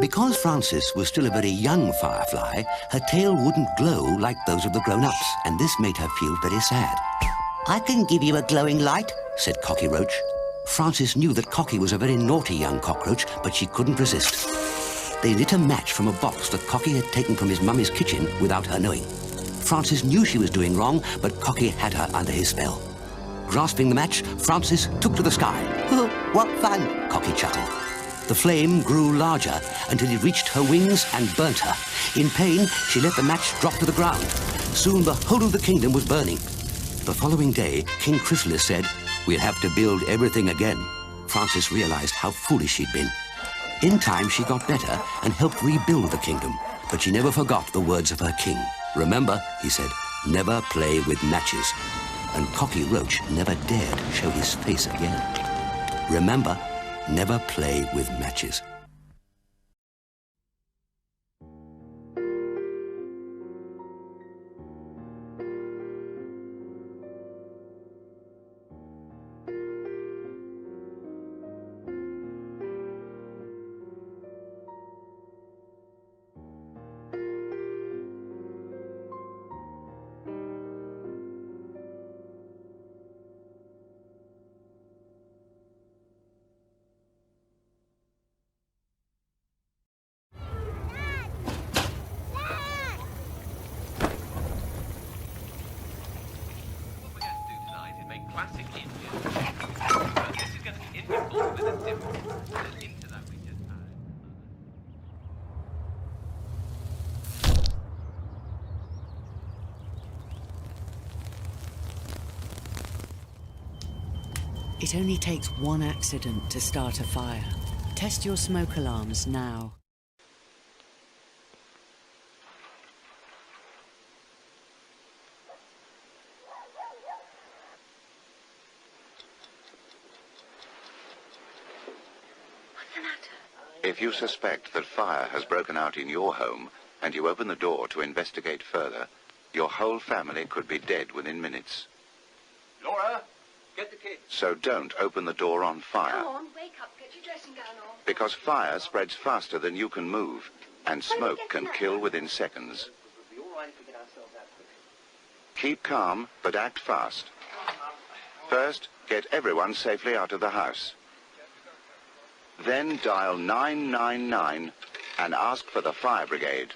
Because Frances was still a very young firefly, her tail wouldn't glow like those of the grown-ups, and this made her feel very sad. "I can give you a glowing light," said Cocky Roach. Frances knew that Cocky was a very naughty young cockroach, but she couldn't resist. They lit a match from a box that Cocky had taken from his mummy's kitchen without her knowing. Frances knew she was doing wrong, but Cocky had her under his spell. Grasping the match, Frances took to the sky. "Oh, what fun," Cocky chuckled. The flame grew larger until it reached her wings and burnt her. In pain, she let the match drop to the ground. Soon the whole of the kingdom was burning. The following day, King Chrysalis said, "We'll have to build everything again." Frances realized how foolish she'd been. In time, she got better and helped rebuild the kingdom, but she never forgot the words of her king. "Remember," he said, "never play with matches." And Cocky Roach never dared show his face again. Remember, never play with matches. Classic Indian. But this is going to be Indian but with a difference. Into that we just added. It only takes one accident to start a fire. Test your smoke alarms now. If you suspect that fire has broken out in your home and you open the door to investigate further, your whole family could be dead within minutes. Laura, get the kids. So don't open the door on fire. Come on, wake up, get your dressing gown on. Because fire spreads faster than you can move, and smoke can kill within seconds. Keep calm, but act fast. First, get everyone safely out of the house. Then dial 999 and ask for the fire brigade.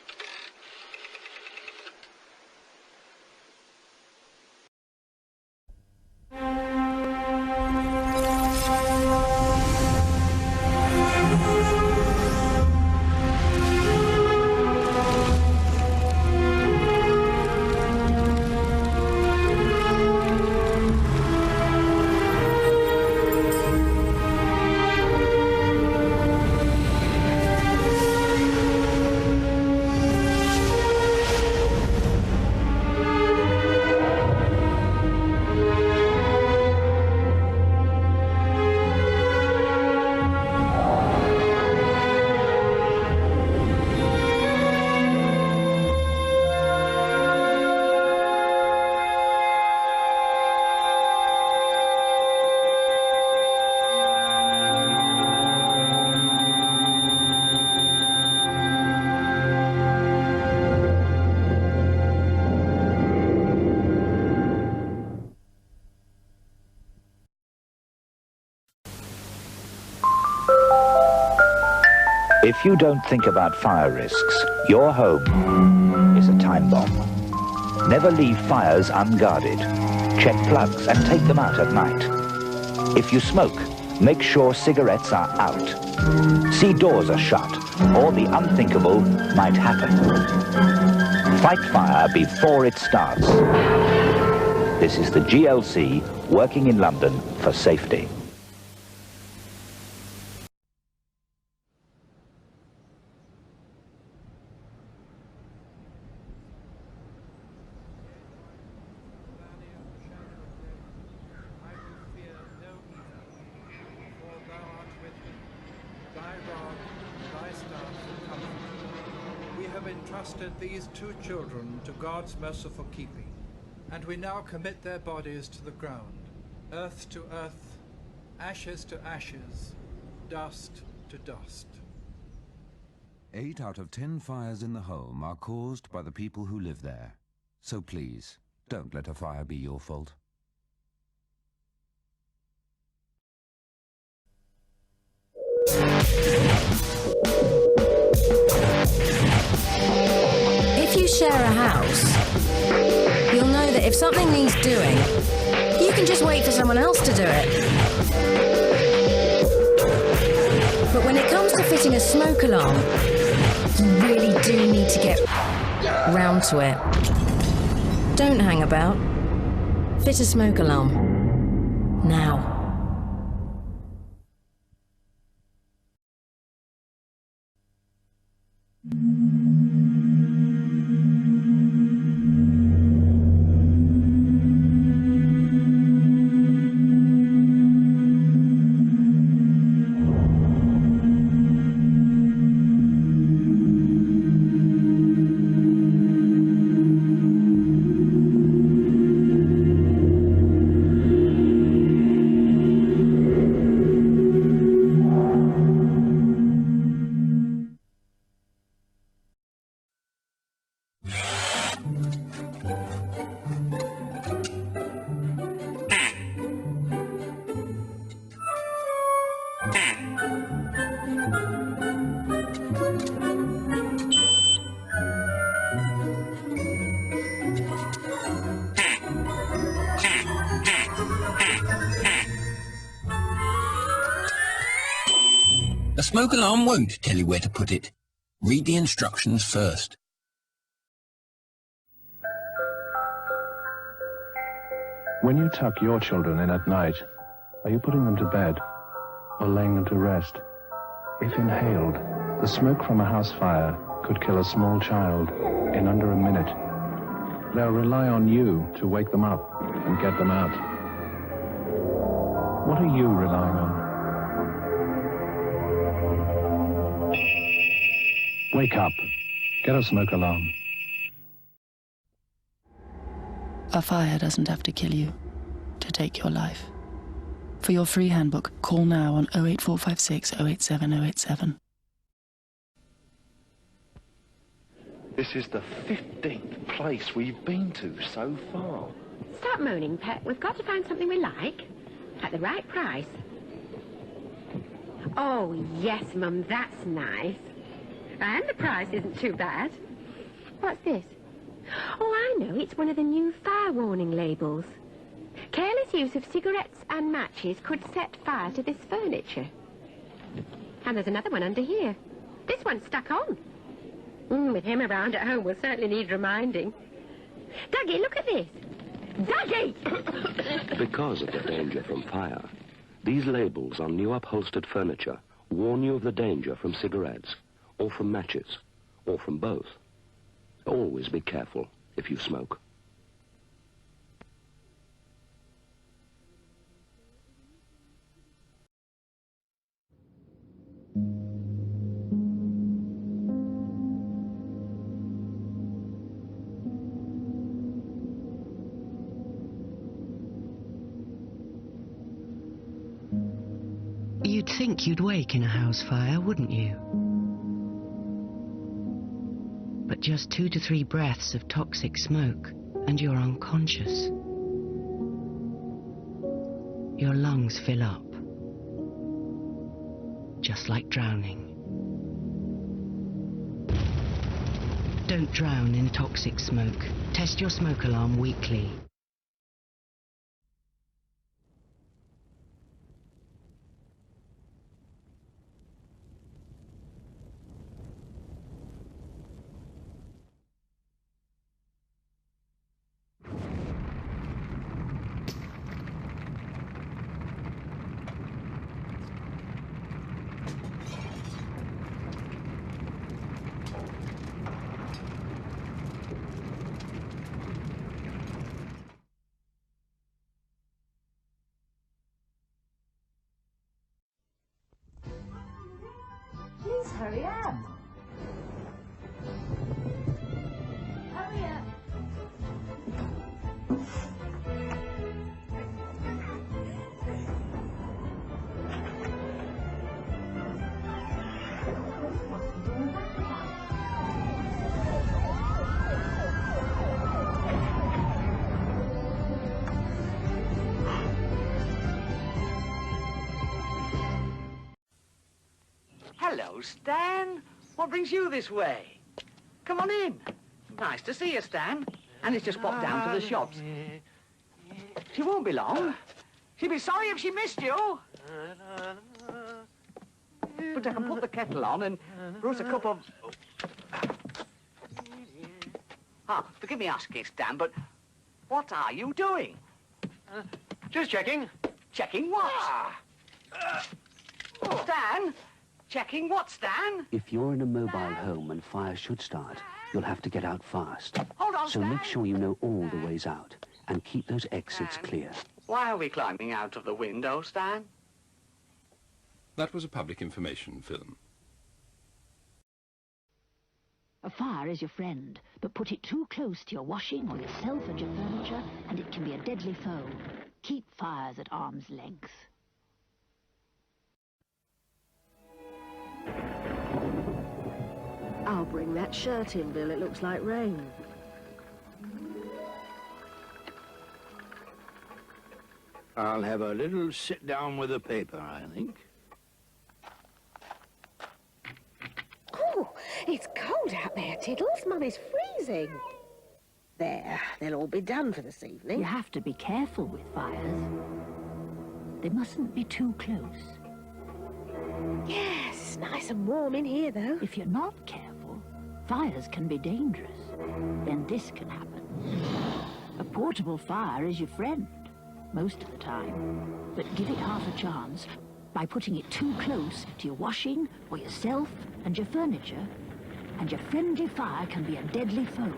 If you don't think about fire risks, your home is a time bomb. Never leave fires unguarded. Check plugs and take them out at night. If you smoke, make sure cigarettes are out. See doors are shut, or the unthinkable might happen. Fight fire before it starts. This is the GLC working in London for safety. Entrusted these two children to God's merciful keeping, and we now commit their bodies to the ground, earth to earth, ashes to ashes, dust to dust. 8 out of 10 fires in the home are caused by the people who live there. So please, don't let a fire be your fault. If you share a house, you'll know that if something needs doing, you can just wait for someone else to do it. But when it comes to fitting a smoke alarm, you really do need to get round to it. Don't hang about. Fit a smoke alarm. Now. The smoke alarm won't tell you where to put it. Read the instructions first. When you tuck your children in at night, are you putting them to bed or laying them to rest? If inhaled, the smoke from a house fire could kill a small child in under a minute. They'll rely on you to wake them up and get them out. What are you relying on? Wake up. Get a smoke alarm. A fire doesn't have to kill you to take your life. For your free handbook, call now on 08456 087 087. This is the 15th place we've been to so far. Stop moaning, Pet. We've got to find something we like at the right price. Oh, yes, Mum, that's nice. And the price isn't too bad. What's this? Oh, I know. It's one of the new fire warning labels. Careless use of cigarettes and matches could set fire to this furniture. And there's another one under here. This one's stuck on. With him around at home, we'll certainly need reminding. Dougie, look at this. Dougie! Because of the danger from fire, these labels on new upholstered furniture warn you of the danger from cigarettes, or from matches, or from both. Always be careful if you smoke. You'd think you'd wake in a house fire, wouldn't you? But just 2 to 3 breaths of toxic smoke, and you're unconscious. Your lungs fill up, just like drowning. Don't drown in toxic smoke. Test your smoke alarm weekly. Please hurry up. Hurry up. Hello, Stan. What brings you this way? Come on in. Nice to see you, Stan. And it's just popped down to the shops. She won't be long. She'll be sorry if she missed you. But I can put the kettle on and brew us a cup of... Ah, forgive me asking, Stan, but what are you doing? Just checking. Checking what? Stan? Checking what, Stan? If you're in a mobile home and fire should start, you'll have to get out fast. Hold on, So Stan. make sure you know all the ways out and keep those exits clear. Why are we climbing out of the window, Stan? That was a public information film. A fire is your friend, but put it too close to your washing or yourself and your furniture, and it can be a deadly foe. Keep fires at arm's length. I'll bring that shirt in, Bill. It looks like rain. I'll have a little sit down with the paper, I think. Oh, it's cold out there, Tiddles. Mummy's freezing. There, they'll all be done for this evening. You have to be careful with fires. They mustn't be too close. Yes, it's nice and warm in here, though. If you're not careful, fires can be dangerous. Then this can happen. A portable fire is your friend, most of the time. But give it half a chance by putting it too close to your washing or yourself and your furniture, and your friendly fire can be a deadly foe.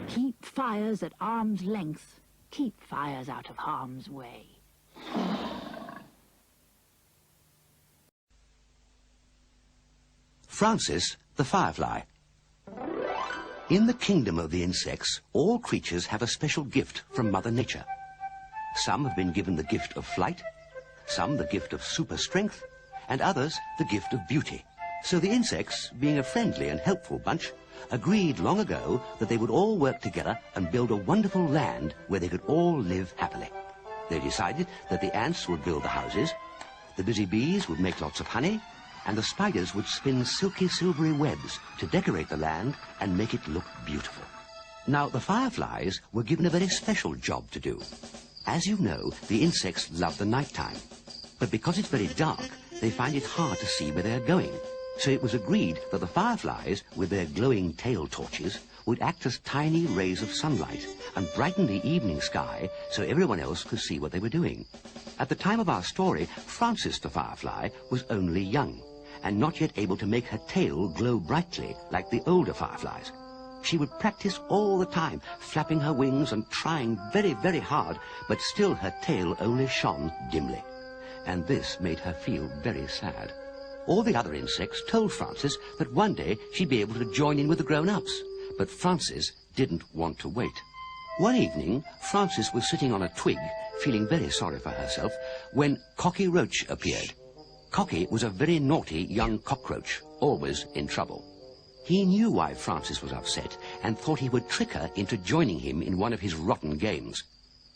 Keep fires at arm's length. Keep fires out of harm's way. Francis the Firefly. In the kingdom of the insects, all creatures have a special gift from Mother Nature. Some have been given the gift of flight, some the gift of super strength, and others the gift of beauty. So the insects, being a friendly and helpful bunch, agreed long ago that they would all work together and build a wonderful land where they could all live happily. They decided that the ants would build the houses, the busy bees would make lots of honey, and the spiders would spin silky silvery webs to decorate the land and make it look beautiful. Now, the fireflies were given a very special job to do. As you know, the insects love the nighttime, but because it's very dark, they find it hard to see where they're going. So it was agreed that the fireflies, with their glowing tail torches, would act as tiny rays of sunlight and brighten the evening sky so everyone else could see what they were doing. At the time of our story, Francis the Firefly was only young and not yet able to make her tail glow brightly like the older fireflies. She would practice all the time, flapping her wings and trying very, very hard, but still her tail only shone dimly. And this made her feel very sad. All the other insects told Francis that one day she'd be able to join in with the grown-ups, but Francis didn't want to wait. One evening, Francis was sitting on a twig, feeling very sorry for herself, when Cocky Roach appeared. Cocky was a very naughty young cockroach, always in trouble. He knew why Francis was upset and thought he would trick her into joining him in one of his rotten games.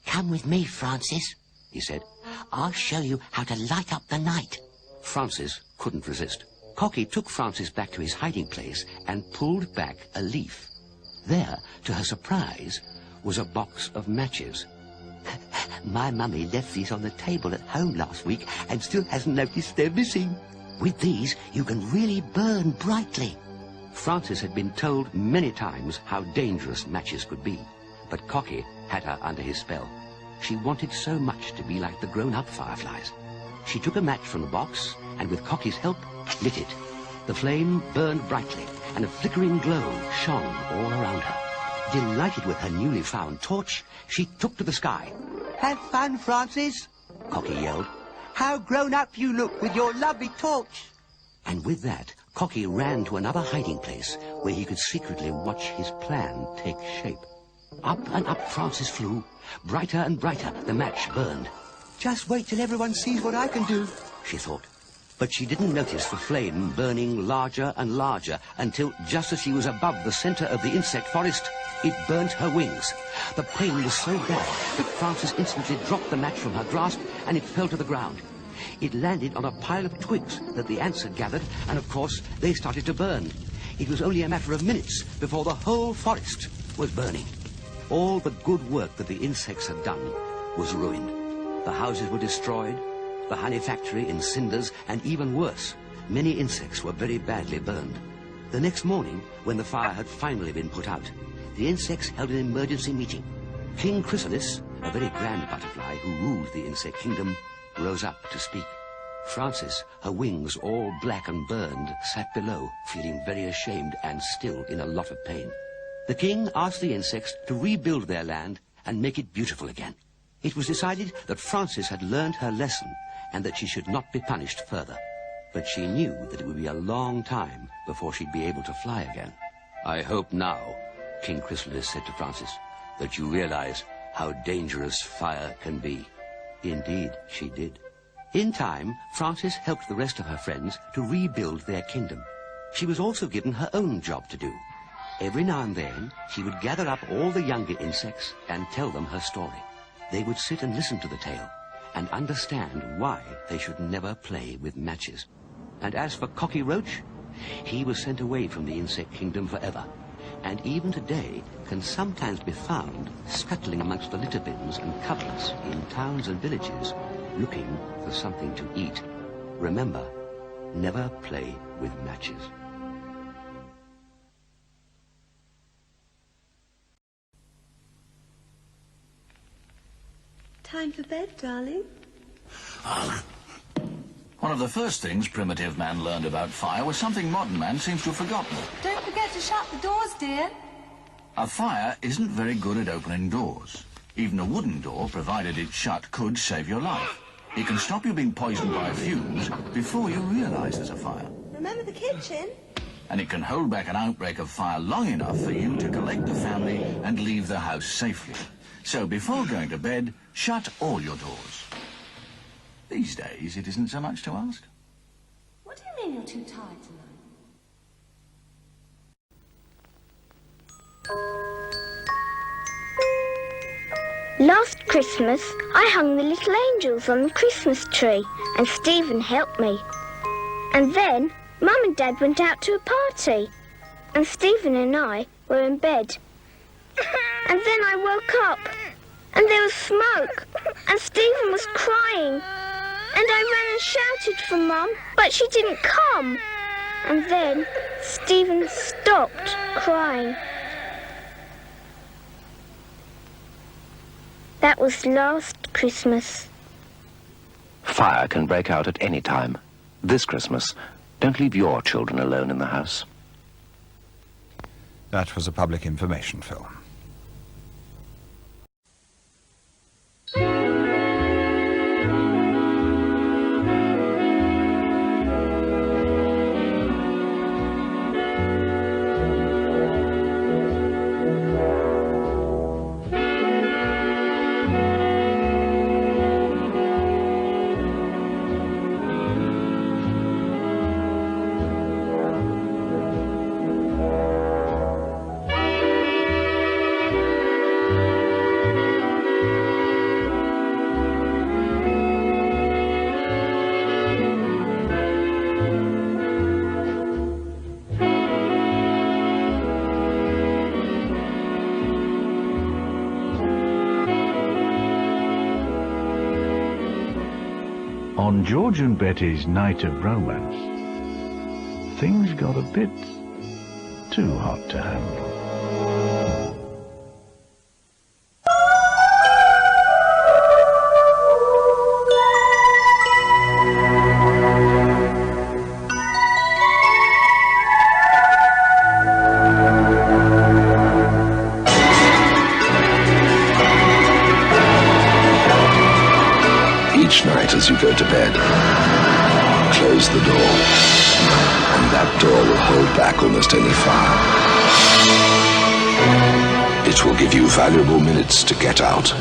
"Come with me, Francis," he said. "I'll show you how to light up the night." Francis couldn't resist. Cocky took Francis back to his hiding place and pulled back a leaf. There, to her surprise, was a box of matches. "My mummy left these on the table at home last week and still hasn't noticed they're missing. With these, you can really burn brightly." Francis had been told many times how dangerous matches could be, but Cocky had her under his spell. She wanted so much to be like the grown-up fireflies. She took a match from the box and with Cocky's help lit it. The flame burned brightly and a flickering glow shone all around her. Delighted with her newly found torch, she took to the sky. "Have fun, Francis," Cocky yelled. "How grown up you look with your lovely torch." And with that, Cocky ran to another hiding place where he could secretly watch his plan take shape. Up and up Francis flew. Brighter and brighter the match burned. "Just wait till everyone sees what I can do," she thought. But she didn't notice the flame burning larger and larger until, just as she was above the center of the insect forest, it burnt her wings. The pain was so bad that Francis instantly dropped the match from her grasp and it fell to the ground. It landed on a pile of twigs that the ants had gathered, and of course they started to burn. It was only a matter of minutes before the whole forest was burning. All the good work that the insects had done was ruined. The houses were destroyed, the honey factory in cinders, and even worse, many insects were very badly burned. The next morning, when the fire had finally been put out, the insects held an emergency meeting. King Chrysalis, a very grand butterfly who ruled the insect kingdom, rose up to speak. Frances, her wings all black and burned, sat below, feeling very ashamed and still in a lot of pain. The king asked the insects to rebuild their land and make it beautiful again. It was decided that Frances had learned her lesson and that she should not be punished further. But she knew that it would be a long time before she'd be able to fly again. "I hope now," King Chrysalis said to Frances, "that you realize how dangerous fire can be." Indeed, she did. In time, Frances helped the rest of her friends to rebuild their kingdom. She was also given her own job to do. Every now and then, she would gather up all the younger insects and tell them her story. They would sit and listen to the tale and understand why they should never play with matches. And as for Cocky Roach, he was sent away from the insect kingdom forever, and even today can sometimes be found scuttling amongst the litter bins and cupboards in towns and villages, looking for something to eat. Remember, never play with matches. Time for bed, darling. One of the first things primitive man learned about fire was something modern man seems to have forgotten. Don't forget to shut the doors, dear. A fire isn't very good at opening doors. Even a wooden door, provided it's shut, could save your life. It can stop you being poisoned by fumes before you realize there's a fire. Remember the kitchen? And it can hold back an outbreak of fire long enough for you to collect the family and leave the house safely. So before going to bed, shut all your doors. These days, it isn't so much to ask. What do you mean you're too tired tonight? Last Christmas, I hung the little angels on the Christmas tree, and Stephen helped me. And then, Mum and Dad went out to a party, and Stephen and I were in bed. And then I woke up, and there was smoke, and Stephen was crying. And I ran and shouted for Mum, but she didn't come. And then Stephen stopped crying. That was last Christmas. Fire can break out at any time. This Christmas, don't leave your children alone in the house. That was a public information film. On George and Betty's night of romance, things got a bit too hot to handle. Each night as you go to bed, close the door, and that door will hold back almost any fire. It will give you valuable minutes to get out,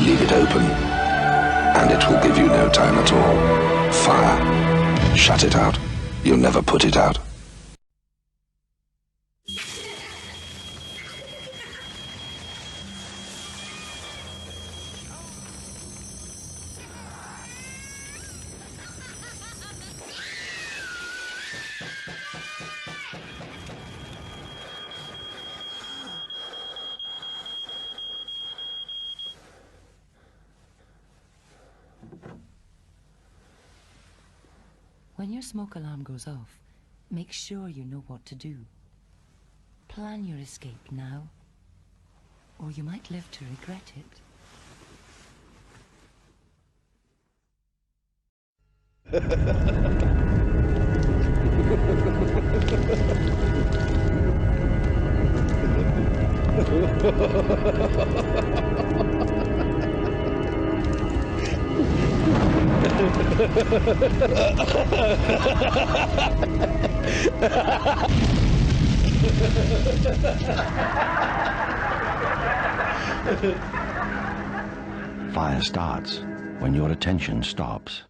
leave it open, and it will give you no time at all. Fire, shut it out, you'll never put it out. When your smoke alarm goes off, make sure you know what to do. Plan your escape now, or you might live to regret it. Fire starts when your attention stops.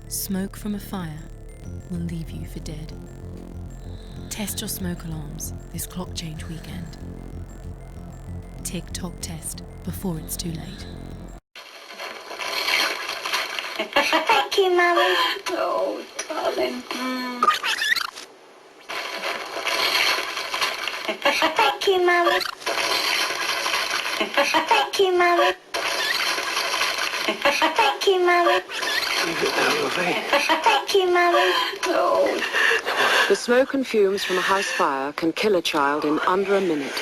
Smoke from a fire will leave you for dead. Test your smoke alarms this clock change weekend. Tick-tock test before it's too late. Thank you, Mummy. Oh, darling. Thank you, Mummy. Thank you, Mummy. Thank you, Mummy. Thank you, Mummy. Oh. The smoke and fumes from a house fire can kill a child in under a minute.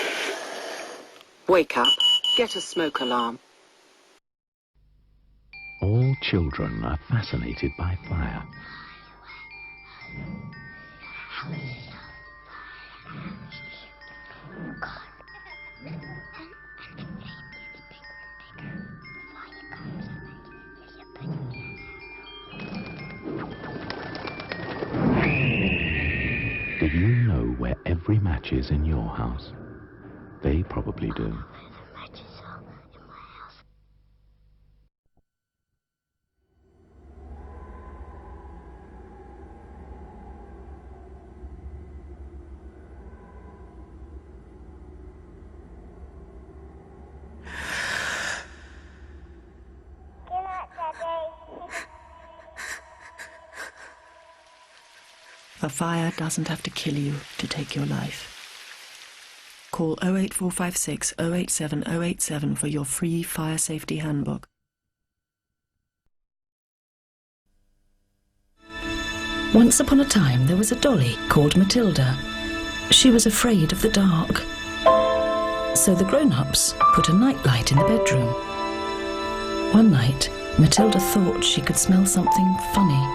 Wake up. Get a smoke alarm. All children are fascinated by fire. Do you know where every match is in your house? They probably do. A fire doesn't have to kill you to take your life. Call 08456 087 087 for your free fire safety handbook. Once upon a time, there was a dolly called Matilda. She was afraid of the dark. So the grown-ups put a nightlight in the bedroom. One night, Matilda thought she could smell something funny.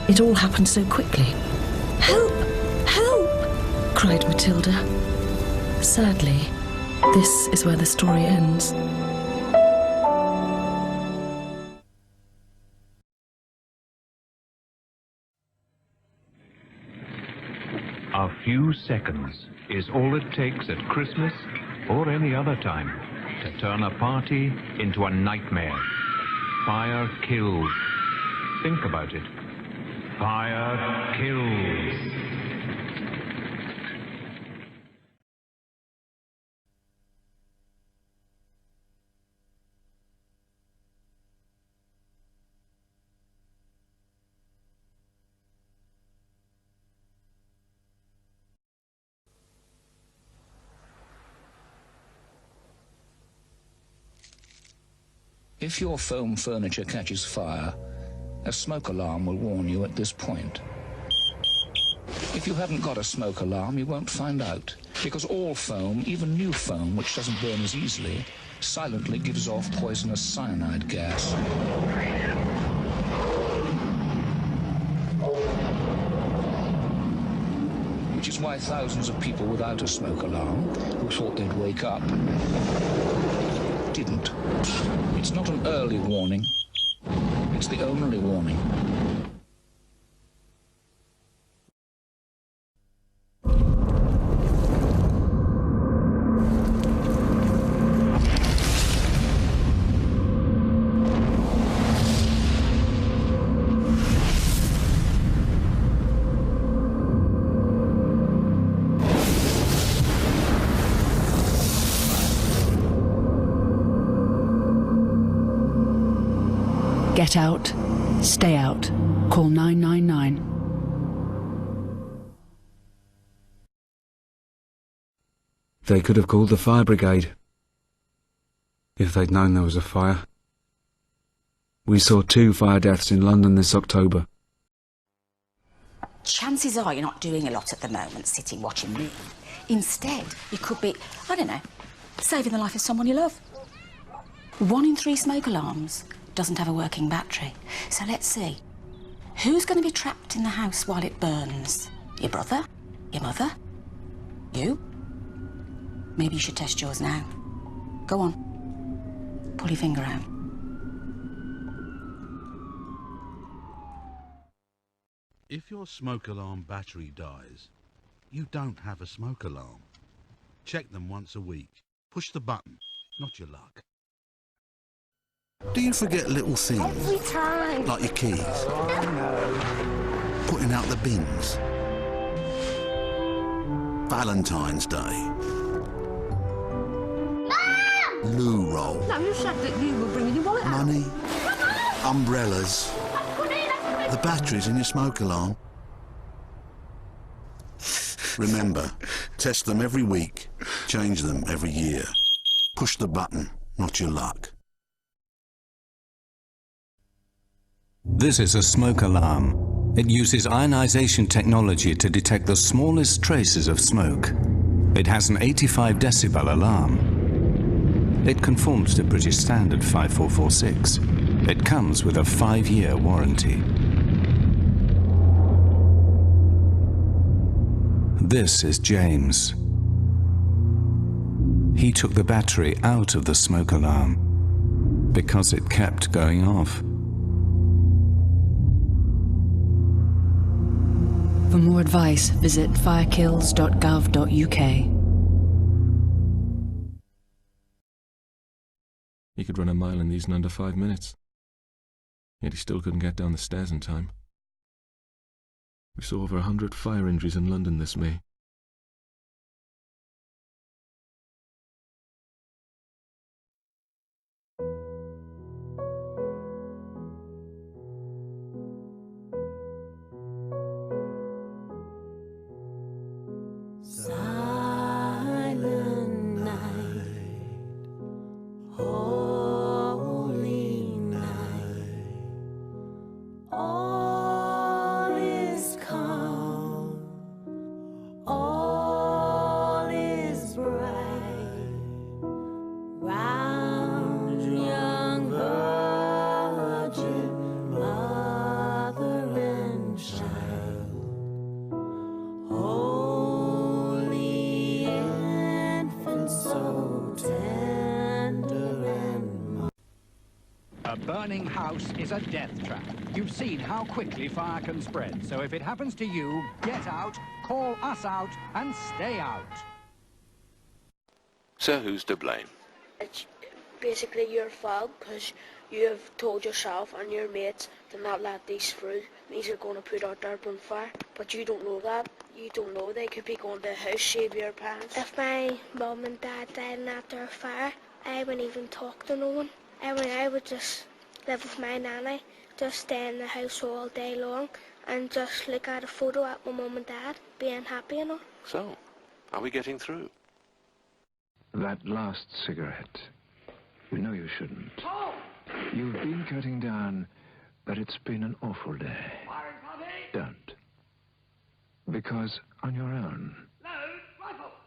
It all happened so quickly. "Help! Help!" cried Matilda. Sadly, this is where the story ends. A few seconds is all it takes at Christmas or any other time to turn a party into a nightmare. Fire kills. Think about it. Fire kills. If your foam furniture catches fire, a smoke alarm will warn you at this point. If you haven't got a smoke alarm, you won't find out, because all foam, even new foam, which doesn't burn as easily, silently gives off poisonous cyanide gas. Which is why thousands of people without a smoke alarm, who thought they'd wake up, didn't. It's not an early warning. It's the only warning. Get out. Stay out. Call 999. They could have called the fire brigade if they'd known there was a fire. We saw 2 fire deaths in London this October. Chances are you're not doing a lot at the moment, sitting watching me. Instead, you could be, I don't know, saving the life of someone you love. 1 in 3 smoke alarms doesn't have a working battery. So let's see. Who's going to be trapped in the house while it burns? Your brother? Your mother? You? Maybe you should test yours now. Go on. Pull your finger out. If your smoke alarm battery dies, you don't have a smoke alarm. Check them once a week. Push the button, not your luck. Do you forget little things? Every time. Like your keys? Putting out the bins? Valentine's Day? Loo roll? No, you said that you were bringing your wallet out. Money? Umbrellas? The batteries in your smoke alarm? Remember, test them every week, change them every year. Push the button, not your luck. This is a smoke alarm. It uses ionization technology to detect the smallest traces of smoke. It has an 85 decibel alarm. It conforms to British Standard 5446. It comes with a 5-year warranty. This is James. He took the battery out of the smoke alarm because it kept going off. For more advice, visit firekills.gov.uk. He could run a mile in these in under 5 minutes. Yet he still couldn't get down the stairs in time. We saw over 100 fire injuries in London this May. Silent night, holy night, all is calm, all is bright, round young virgin, mother and child, holy infant, so tender and A burning house is a death trap. You've seen how quickly fire can spread, so if it happens to you, get out, call us out, and stay out. So who's to blame? It's basically your fault because you have told yourself and your mates to not let these through. These are going to put out their bonfire, but you don't know that. You don't know they could be going to the house, save your parents. If my mum and dad died after a fire, I wouldn't even talk to no one. I would just live with my nanny, just stay in the house all day long and just look at a photo at my mum and dad, being happy and all. So, are we getting through? That last cigarette, you know you shouldn't. You've been cutting down, but it's been an awful day. Don't. Because on your own,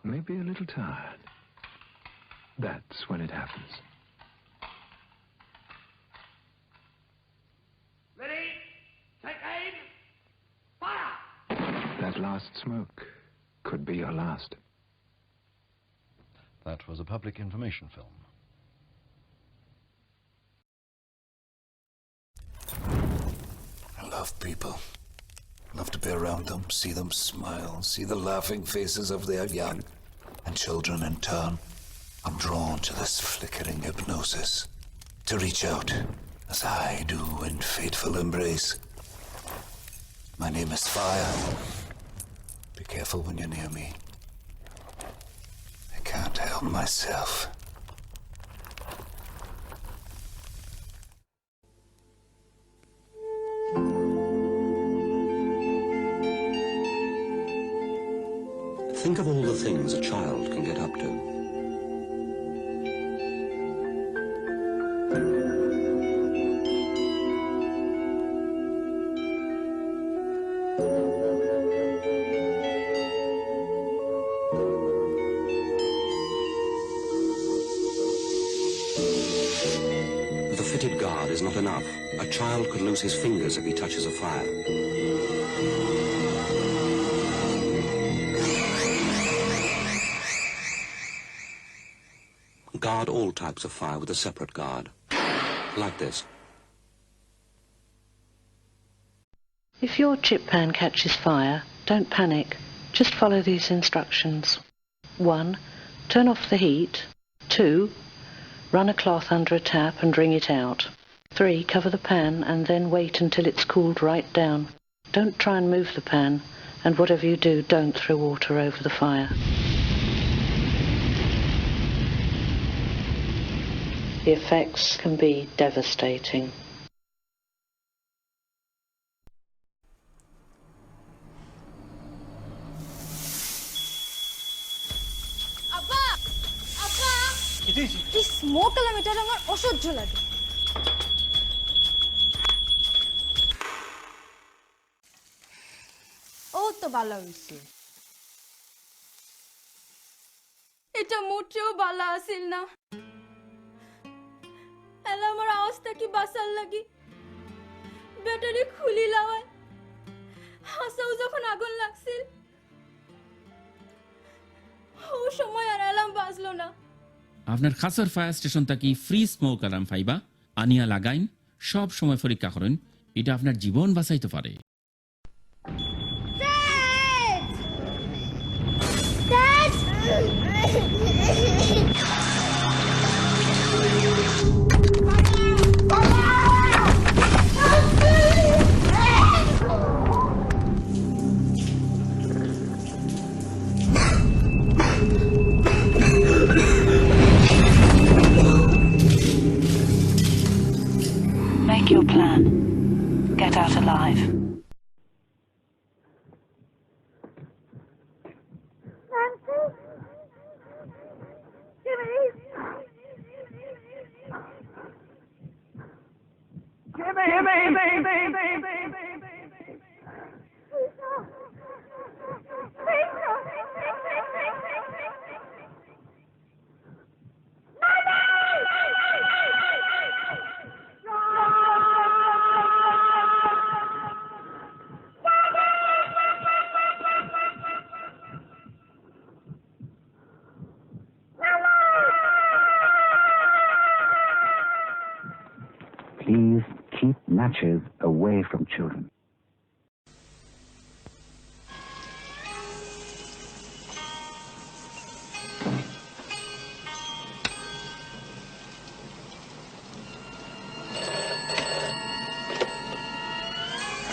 maybe a little tired, that's when it happens. Ready? Take aim! Fire! That last smoke could be your last. That was a public information film. I love people. Love to be around them, see them smile, see the laughing faces of their young and children in turn. I'm drawn to this flickering hypnosis, to reach out as I do in fateful embrace. My name is Fire. Be careful when you're near me. I can't help myself. the things a child can get up to. The fitted guard is not enough. A child could lose his fingers if he touches a fire. Guard all types of fire with a separate guard. Like this. If your chip pan catches fire, don't panic. Just follow these instructions. 1. Turn off the heat. 2. Run a cloth under a tap and wring it out. 3. Cover the pan and then wait until it's cooled right down. Don't try and move the pan, and whatever you do, don't throw water over the fire. The effects can be devastating. এই smoke এলামেটার আমার অসহ্য লাগে। ও তো ভালো হইছে। এটা মোটেও ভালো আছিল না। এলা আমার অবস্থা কি বাসার লাগি ব্যাটারি খুলি লাওয়ায় হাসাও যখন আগুন লাগছিল ও সময় আর অ্যালার্ম বাজলো না। আপনার খাসর ফায়ার স্টেশন থেকে ফ্রি স্মোক অ্যালার্ম পাইবা আনিয়া লাগাইন সব সময় পরীক্ষা করেন এটা আপনার জীবন বাঁচাইতে পারে। Make your plan. Get out alive. Please keep matches away from children.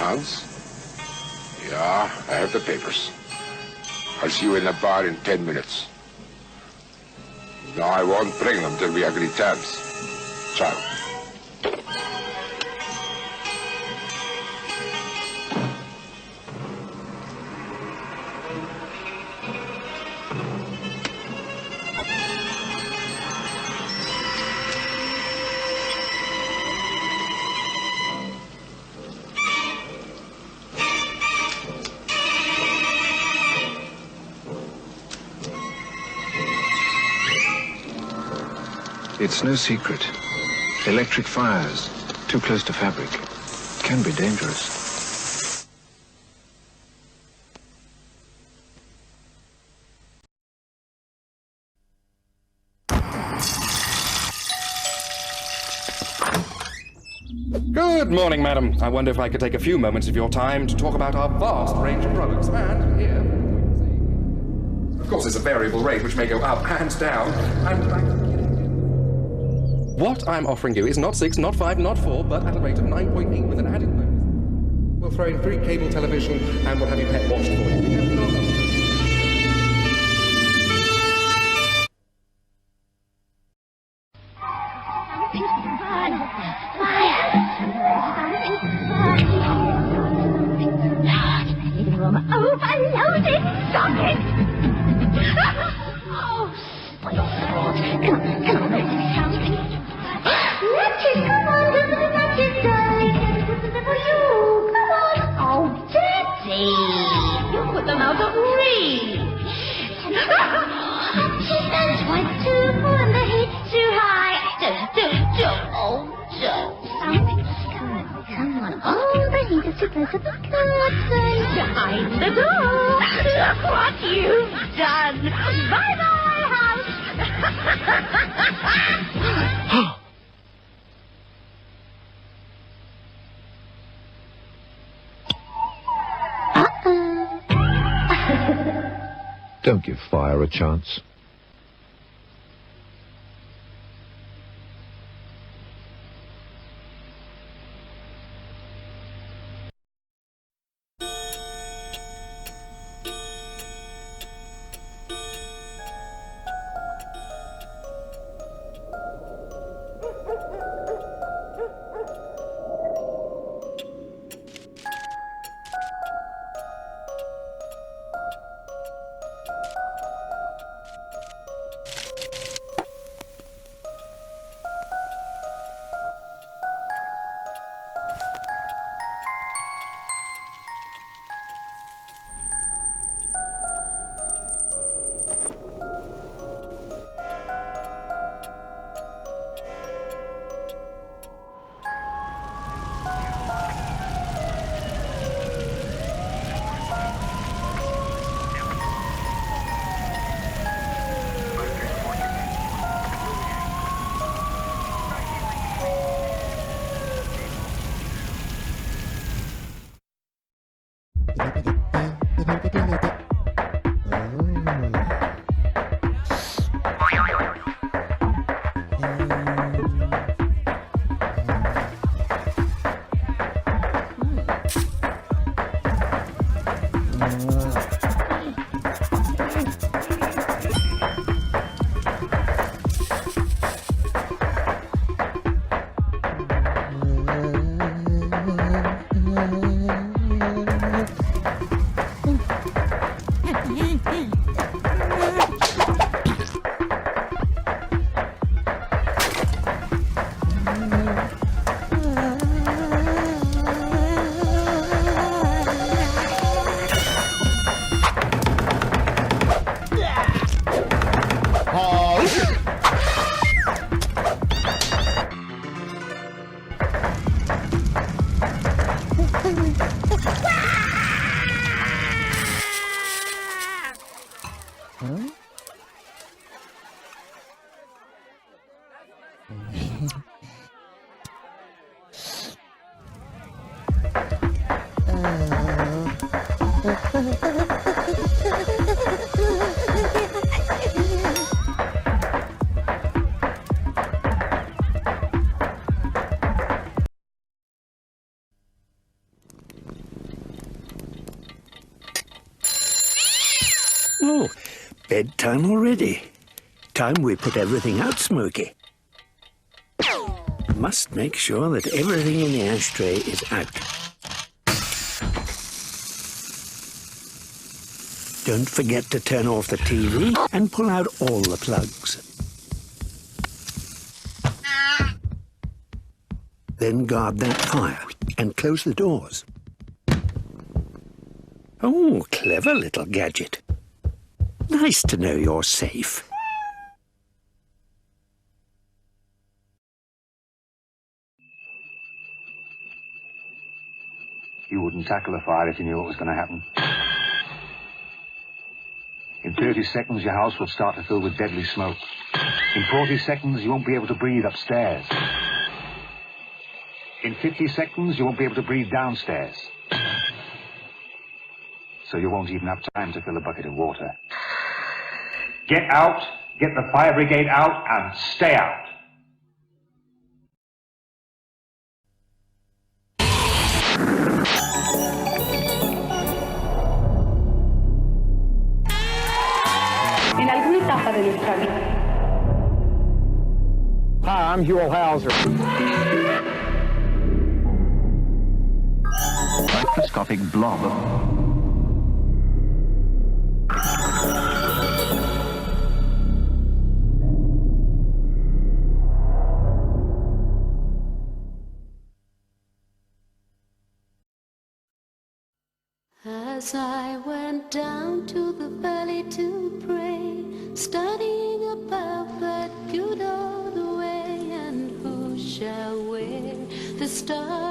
Hans? Yeah, I have the papers. I'll see you in the bar in 10 minutes. No, I won't bring them till we agree terms. Ciao. It's no secret. Electric fires, too close to fabric, can be dangerous. Good morning, madam. I wonder if I could take a few moments of your time to talk about our vast range of products. And here, of course, there's a variable rate which may go up and down. And what I'm offering you is not 6, not 5, not 4, but at a rate of 9.8 with an added bonus. We'll throw in 3 cable television and we'll have your pet watched for you. Overloaded socket! Come on, matches, come on, do the matches, darling. For you, come on. Oh, Daddy, you put them out of reach. That's why too, and the heat's too high. Don't. Come on. Oh, the heat is too close to the curtain. Behind the door. Look what you've done. Bye-bye, house. Don't give fire a chance. Oh, bedtime already. Time we put everything out, Smoky. Must make sure that everything in the ashtray is out. Don't forget to turn off the TV and pull out all the plugs. Then guard that fire and close the doors. Oh, clever little gadget. Nice to know you're safe. You wouldn't tackle a fire if you knew what was going to happen. In 30 seconds, your house will start to fill with deadly smoke. In 40 seconds, you won't be able to breathe upstairs. In 50 seconds, you won't be able to breathe downstairs. So you won't even have time to fill a bucket of water. Get out, get the fire brigade out, and stay out. En alguna etapa de nuestra vida. Hi, I'm Hugh Hauser. Microscopic blob. As I went down to the valley to pray, studying about that good old way, and who shall wear the star